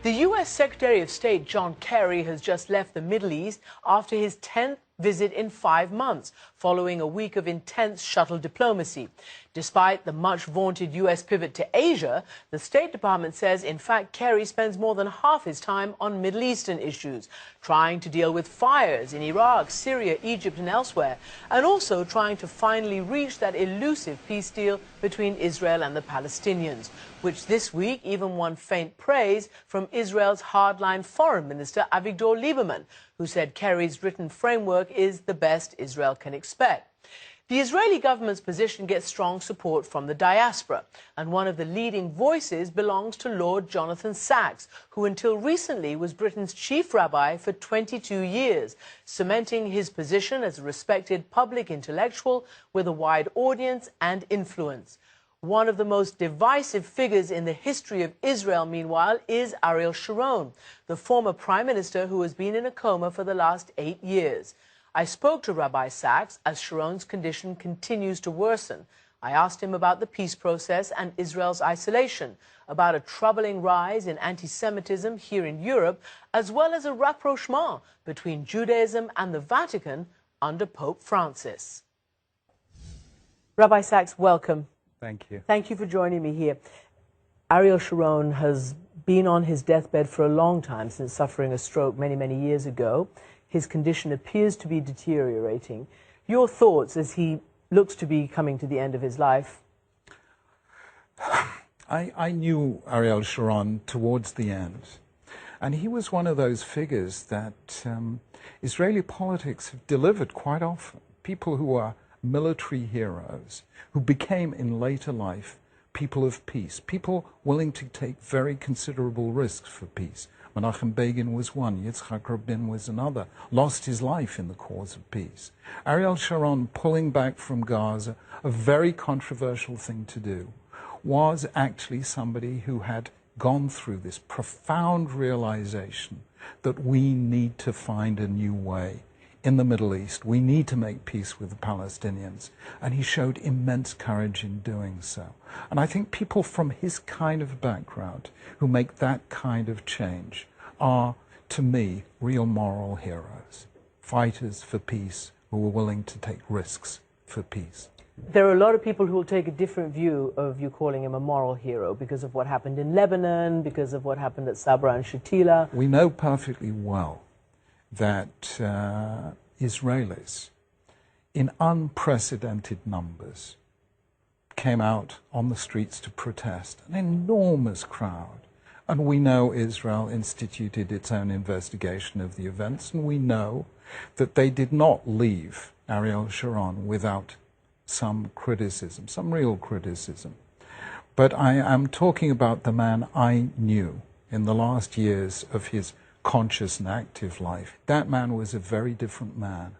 The U.S. Secretary of State John Kerry has just left the Middle East after his 10th visit in 5 months, following a week of intense shuttle diplomacy. Despite the much-vaunted U.S. pivot to Asia, the State Department says, in fact, Kerry spends more than half his time on Middle Eastern issues, trying to deal with fires in Iraq, Syria, Egypt and elsewhere, and also trying to finally reach that elusive peace deal between Israel and the Palestinians, which this week even won faint praise from Israel's hardline Foreign Minister Avigdor Lieberman, who said Kerry's written framework is the best Israel can expect. The Israeli government's position gets strong support from the diaspora, and one of the leading voices belongs to Lord Jonathan Sacks, who until recently was Britain's chief rabbi for 22 years, cementing his position as a respected public intellectual with a wide audience and influence. One of the most divisive figures in the history of Israel, meanwhile, is Ariel Sharon, the former prime minister who has been in a coma for the last 8 years. I spoke to Rabbi Sacks as Sharon's condition continues to worsen. I asked him about the peace process and Israel's isolation, about a troubling rise in anti-Semitism here in Europe, as well as a rapprochement between Judaism and the Vatican under Pope Francis. Rabbi Sacks, welcome. Thank you. Thank you for joining me here. Ariel Sharon has been on his deathbed for a long time, since suffering a stroke many, many years ago. His condition appears to be deteriorating. Your thoughts as he looks to be coming to the end of his life? I knew Ariel Sharon towards the end, and he was one of those figures that Israeli politics have delivered quite often. People who are military heroes, who became in later life people of peace, people willing to take very considerable risks for peace. Menachem Begin was one, Yitzhak Rabin was another, lost his life in the cause of peace. Ariel Sharon pulling back from Gaza, a very controversial thing to do, was actually somebody who had gone through this profound realization that we need to find a new way in the Middle East. We need to make peace with the Palestinians. And he showed immense courage in doing so. And I think people from his kind of background who make that kind of change are, to me, real moral heroes. Fighters for peace who are willing to take risks for peace. There are a lot of people who will take a different view of you calling him a moral hero because of what happened in Lebanon, because of what happened at Sabra and Shatila. We know perfectly well that Israelis, in unprecedented numbers, came out on the streets to protest, an enormous crowd. And we know Israel instituted its own investigation of the events, and we know that they did not leave Ariel Sharon without some criticism, some real criticism. But I am talking about the man I knew in the last years of his conscious and active life. That man was a very different man.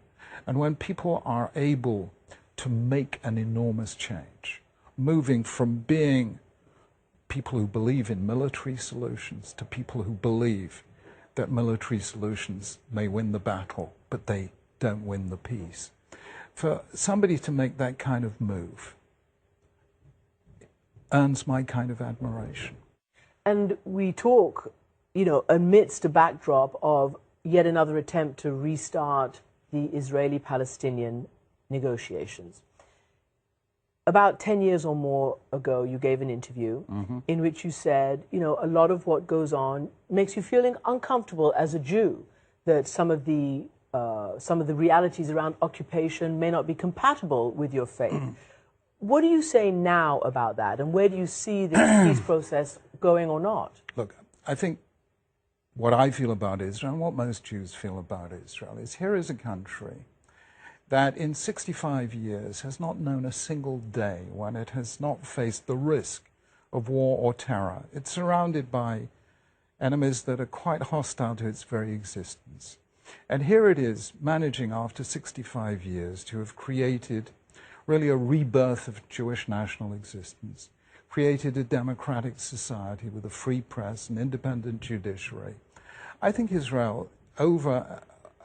And when people are able to make an enormous change, moving from being people who believe in military solutions to people who believe that military solutions may win the battle, but they don't win the peace, for somebody to make that kind of move earns my kind of admiration. And we talk, you know, amidst a backdrop of yet another attempt to restart the Israeli-Palestinian negotiations. About 10 years or more ago, you gave an interview in which you said, you know, a lot of what goes on makes you feeling uncomfortable as a Jew, that some of the realities around occupation may not be compatible with your faith. What do you say now about that, and where do you see this peace process going or not? Look, I think what I feel about Israel, and what most Jews feel about Israel, is here is a country that in 65 years has not known a single day when it has not faced the risk of war or terror. It's surrounded by enemies that are quite hostile to its very existence. And here it is, managing after 65 years to have created really a rebirth of Jewish national existence, created a democratic society with a free press, an independent judiciary. I think Israel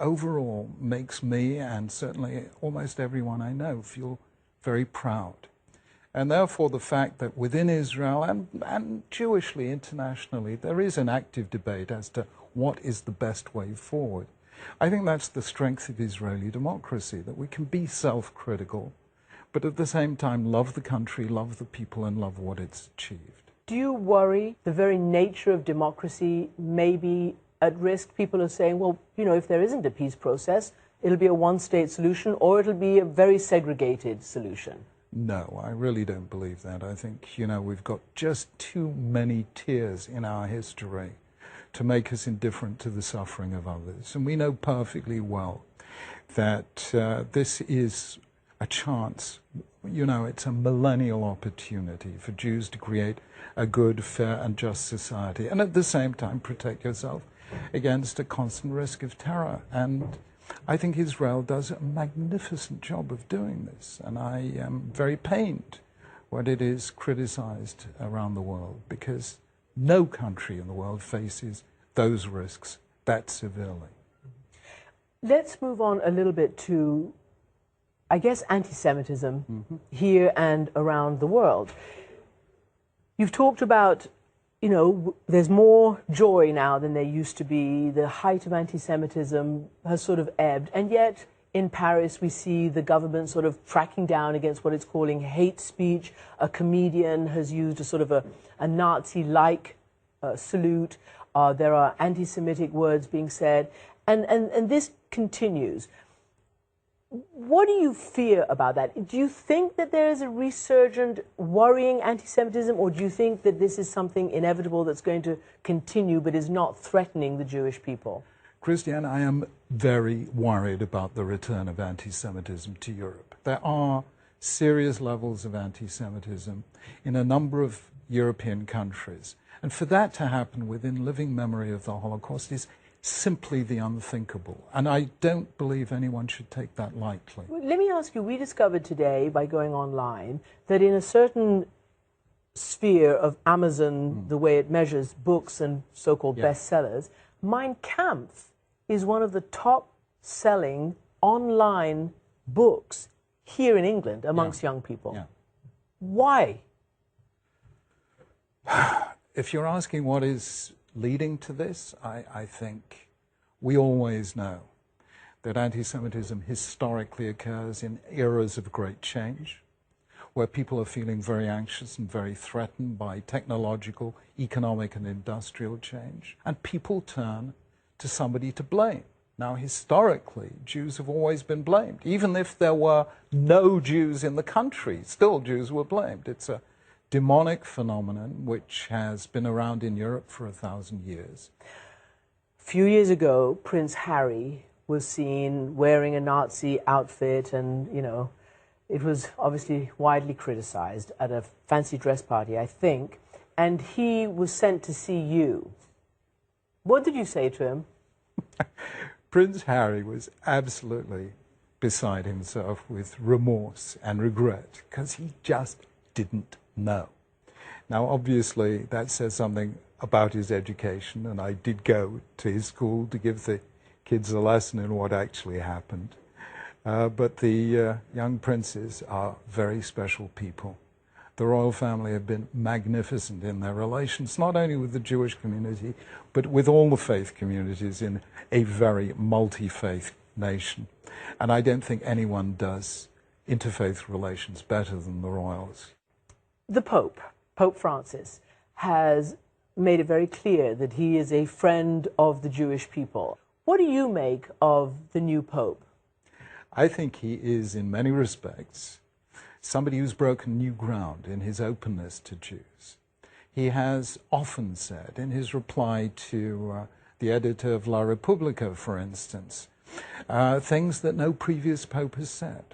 overall makes me, and certainly almost everyone I know, feel very proud. And therefore, the fact that within Israel and Jewishly internationally, there is an active debate as to what is the best way forward. I think that's the strength of Israeli democracy, that we can be self-critical, but at the same time love the country, love the people, and love what it's achieved. Do you worry the very nature of democracy may be at risk? People are saying, well, you know, if there isn't a peace process, it'll be a one-state solution or it'll be a very segregated solution. No, I really don't believe that. I think, you know, we've got just too many tears in our history to make us indifferent to the suffering of others. And we know perfectly well that this is a chance, you know, it's a millennial opportunity for Jews to create a good, fair and just society and at the same time protect yourself against a constant risk of terror. And I think Israel does a magnificent job of doing this, and I am very pained when it is criticized around the world, because no country in the world faces those risks that severely. Let's move on a little bit to, I guess, anti-Semitism here and around the world. You've talked about, you know, there's more joy now than there used to be. The height of anti-Semitism has sort of ebbed. And yet, in Paris, we see the government sort of cracking down against what it's calling hate speech. A comedian has used a sort of a Nazi-like salute. There are anti-Semitic words being said. And this continues. What do you fear about that? Do you think that there is a resurgent, worrying anti-Semitism, or do you think that this is something inevitable that's going to continue but is not threatening the Jewish people? Christiane, I am very worried about the return of anti-Semitism to Europe. There are serious levels of anti-Semitism in a number of European countries. And for that to happen within living memory of the Holocaust is simply the unthinkable. And I don't believe anyone should take that lightly. Let me ask you, we discovered today by going online that in a certain sphere of Amazon, the way it measures books and so-called bestsellers, Mein Kampf is one of the top-selling online books here in England amongst young people. Why? If you're asking what is leading to this, I think we always know that anti-Semitism historically occurs in eras of great change, where people are feeling very anxious and very threatened by technological, economic and industrial change, and people turn to somebody to blame. Now, historically, Jews have always been blamed. Even if there were no Jews in the country, still Jews were blamed. It's a demonic phenomenon which has been around in Europe for 1,000 years. A few years ago, Prince Harry was seen wearing a Nazi outfit, and, you know, it was obviously widely criticized at a fancy dress party, I think, and he was sent to see you. What did you say to him? Prince Harry was absolutely beside himself with remorse and regret, because he just didn't know. Now, obviously, that says something about his education, and I did go to his school to give the kids a lesson in what actually happened. But the young princes are very special people. The royal family have been magnificent in their relations, not only with the Jewish community, but with all the faith communities in a very multi-faith nation. And I don't think anyone does interfaith relations better than the royals. The Pope, Pope Francis, has made it very clear that he is a friend of the Jewish people. What do you make of the new Pope? I think he is, in many respects, somebody who's broken new ground in his openness to Jews. He has often said, in his reply to the editor of La Repubblica, for instance, things that no previous pope has said.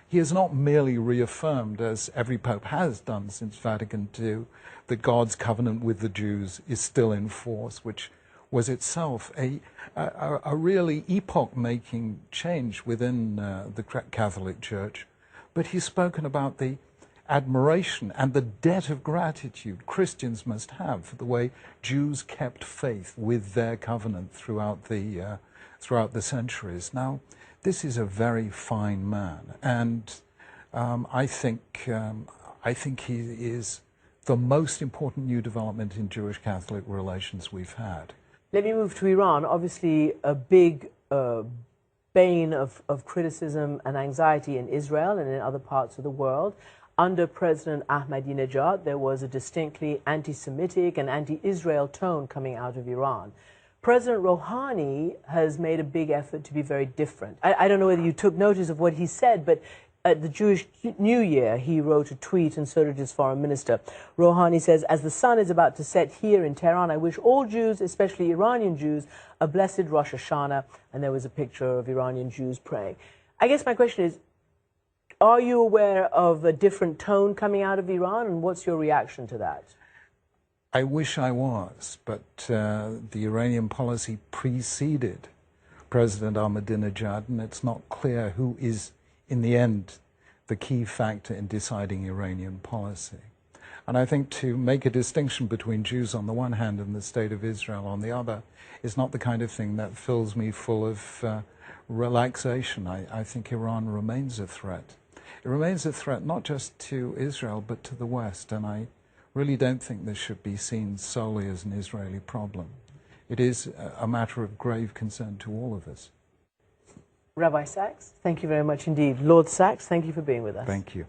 He has not merely reaffirmed, as every pope has done since Vatican II, that God's covenant with the Jews is still in force, which was itself a really epoch-making change within the Catholic Church. But he's spoken about the admiration and the debt of gratitude Christians must have for the way Jews kept faith with their covenant throughout the centuries. Now, this is a very fine man, and I think I think he is the most important new development in Jewish-Catholic relations we've had. Let me move to Iran. Obviously, a big bane of criticism and anxiety in Israel and in other parts of the world. Under President Ahmadinejad, there was a distinctly anti-Semitic and anti-Israel tone coming out of Iran. President Rouhani has made a big effort to be very different. I don't know whether you took notice of what he said, but at the Jewish New Year, he wrote a tweet, and so did his foreign minister. Rouhani says, "As the sun is about to set here in Tehran, I wish all Jews, especially Iranian Jews, a blessed Rosh Hashanah." And there was a picture of Iranian Jews praying. I guess my question is, are you aware of a different tone coming out of Iran, and what's your reaction to that? I wish I was, but the Iranian policy preceded President Ahmadinejad, and it's not clear who is, in the end, the key factor in deciding Iranian policy. And I think to make a distinction between Jews on the one hand and the State of Israel on the other is not the kind of thing that fills me full of relaxation. I think Iran remains a threat. It remains a threat not just to Israel, but to the West, and I really don't think this should be seen solely as an Israeli problem. It is a matter of grave concern to all of us. Rabbi Sacks, thank you very much indeed. Lord Sacks, thank you for being with us. Thank you.